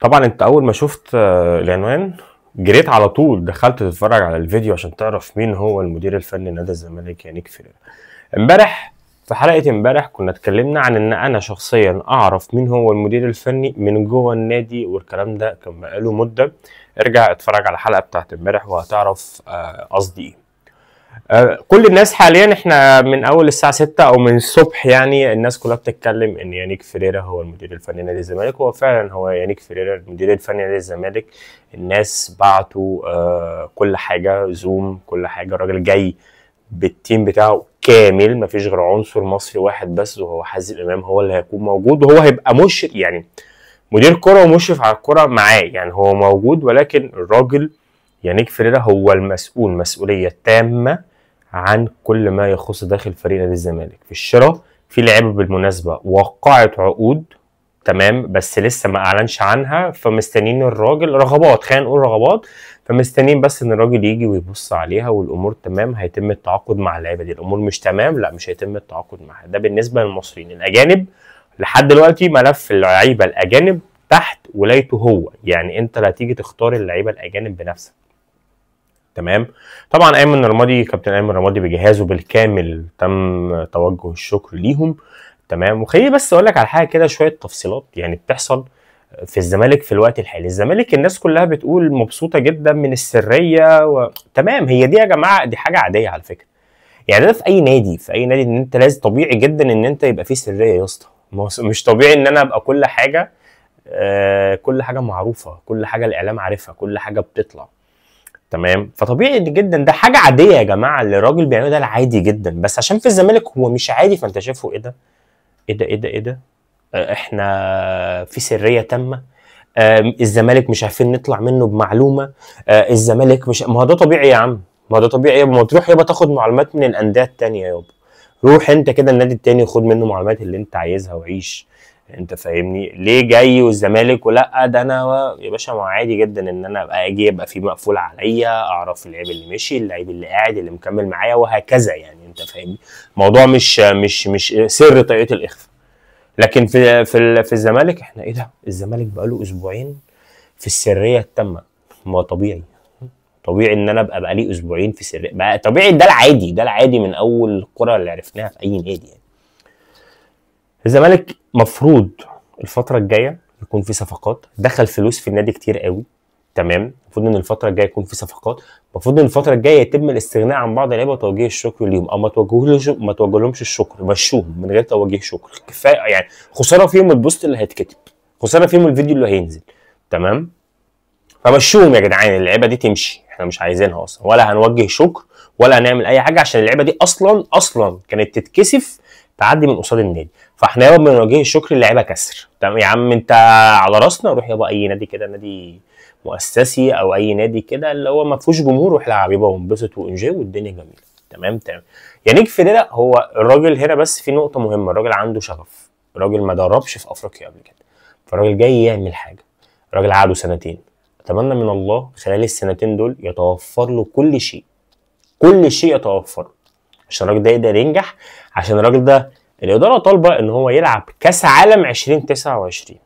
طبعا انت اول ما شفت العنوان جريت على طول دخلت تتفرج على الفيديو عشان تعرف مين هو المدير الفني لنادي الزمالك يانيك فيريرا. امبارح في حلقة امبارح كنا اتكلمنا عن ان انا شخصيا اعرف مين هو المدير الفني من جوه النادي، والكلام ده كان بقاله مدة. ارجع اتفرج على الحلقة بتاعت امبارح وهتعرف قصدي ايه. كل الناس حاليا احنا من اول الساعه 6 او من الصبح، يعني الناس كلها بتتكلم ان يانيك فيريرا هو المدير الفني لنادي الزمالك. هو فعلا هو يانيك فيريرا المدير الفني لنادي الزمالك. الناس بعتوا كل حاجه زوم، كل حاجه. الراجل جاي بالتيم بتاعه كامل، مفيش غير عنصر مصري واحد بس وهو حازم امام، هو اللي هيكون موجود، وهو هيبقى مشرف، يعني مدير كرة ومشرف على الكرة معاه، يعني هو موجود. ولكن الراجل يانيك فيريرا هو المسؤول مسؤولية تامة عن كل ما يخص داخل فريق نادي الزمالك. في الشراء، في لعيبه بالمناسبه وقعت عقود تمام، بس لسه ما اعلنش عنها، فمستنيين الراجل رغبات، خلينا نقول رغبات. فمستنيين بس ان الراجل يجي ويبص عليها والامور تمام هيتم التعاقد مع اللعيبه دي. الامور مش تمام، لا مش هيتم التعاقد معاها. ده بالنسبه للمصريين. الاجانب لحد دلوقتي ملف اللعيبه الاجانب تحت ولايته هو، يعني انت لا تيجي تختار اللعيبه الاجانب بنفسك. تمام. طبعا ايمن رمادي، كابتن ايمن رمادي بجهازه بالكامل تم توجه الشكر ليهم. تمام. وخليني بس اقول لك على حاجه كده، شويه تفصيلات يعني بتحصل في الزمالك في الوقت الحالي. الزمالك الناس كلها بتقول مبسوطه جدا من السريه تمام. هي دي يا جماعه دي حاجه عاديه على فكره. يعني انا في اي نادي، ان انت لازم طبيعي جدا ان انت يبقى فيه سريه يا اسطى. مش طبيعي ان انا ابقى كل حاجه كل حاجه معروفه، كل حاجه الاعلام عارفها، كل حاجه بتطلع. تمام. فطبيعي جدا ده حاجه عاديه يا جماعه، اللي الراجل بيعمله ده العادي جدا، بس عشان في الزمالك هو مش عادي فانت شايفه ايه ده ايه ده ايه ده ايه ده. احنا في سريه تامه. الزمالك مش عارفين نطلع منه بمعلومه. الزمالك مش، ما هو ده طبيعي يا عم. ما هو ده طبيعي يابا. ما تروح يابا تاخد معلومات من الانديه التانيه يابا. روح انت كده النادي التاني وخد منه معلومات اللي انت عايزها وعيش. انت فاهمني ليه جاي والزمالك ولا ده انا يا باشا؟ ما عادي جدا ان انا ابقى اجي يبقى في مقفول عليا، اعرف اللعيب اللي مشي، اللعيب اللي قاعد، اللي مكمل معايا، وهكذا. يعني انت فاهمني الموضوع مش سر طريقه الاخفاء. لكن في الزمالك احنا ايه ده؟ الزمالك بقاله اسبوعين في السريه التامه. ما طبيعي، طبيعي ان انا ابقى بقالي اسبوعين في سريه بقى، طبيعي. ده العادي، ده العادي من اول الكره اللي عرفناها في اي نادي يعني. الزمالك مفروض الفترة الجاية يكون في صفقات، دخل فلوس في النادي كتير قوي. تمام. المفروض ان الفترة الجاية يكون في صفقات. المفروض ان الفترة الجاية يتم الاستغناء عن بعض اللعيبة وتوجيه الشكر ليهم، او ما توجهلهمش الشكر، مشوهم من غير توجيه شكر. كفاية يعني. خسارة فيهم البوست اللي هيتكتب، خسارة فيهم الفيديو اللي هينزل. تمام. فمشوهم يا جدعان، اللعيبة دي تمشي، احنا مش عايزينها اصلا، ولا هنوجه شكر ولا هنعمل اي حاجة، عشان اللعيبة دي اصلا كانت تتكسف تعدي من قصاد النادي. فاحنا يابا بنوجه الشكر للعيبه كسر. تمام يا عم انت على راسنا. روح يابا اي نادي كده، نادي مؤسسي او اي نادي كده اللي هو ما فيهوش جمهور، روح لعب يابا وانبسط وانجوي والدنيا جميله. تمام. يانيك فيريرا هو الراجل هنا، بس في نقطه مهمه، الراجل عنده شغف. الراجل ما دربش في افريقيا قبل كده، فالراجل جاي يعمل حاجه. الراجل قعده سنتين. اتمنى من الله خلال السنتين دول يتوفر له كل شيء، كل شيء يتوفر عشان الراجل ده يقدر ينجح. عشان الراجل ده الاداره طالبه ان هو يلعب كاس عالم 2029.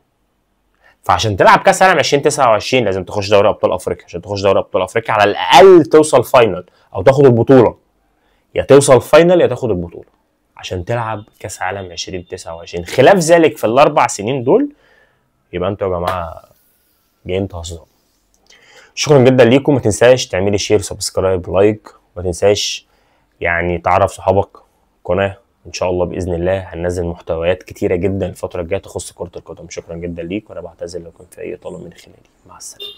فعشان تلعب كاس عالم 2029 لازم تخش دوري ابطال افريقيا. عشان تخش دوري ابطال افريقيا على الاقل توصل فاينل او تاخد البطوله. يا توصل فاينل يا تاخد البطوله عشان تلعب كاس عالم 2029. خلاف ذلك في الاربع سنين دول يبقى انتوا يا جماعه جايين تهزروا. شكرا جدا ليكم. ما تنساش تعملي شير، سبسكرايب، لايك. ما تنساش يعني تعرف صحابك قناه. ان شاء الله باذن الله هننزل محتويات كتيره جدا الفتره الجايه تخص كره القدم. شكرا جدا ليك، وانا بعتذر لو كنت في اي طلب من خلالي. مع السلامه.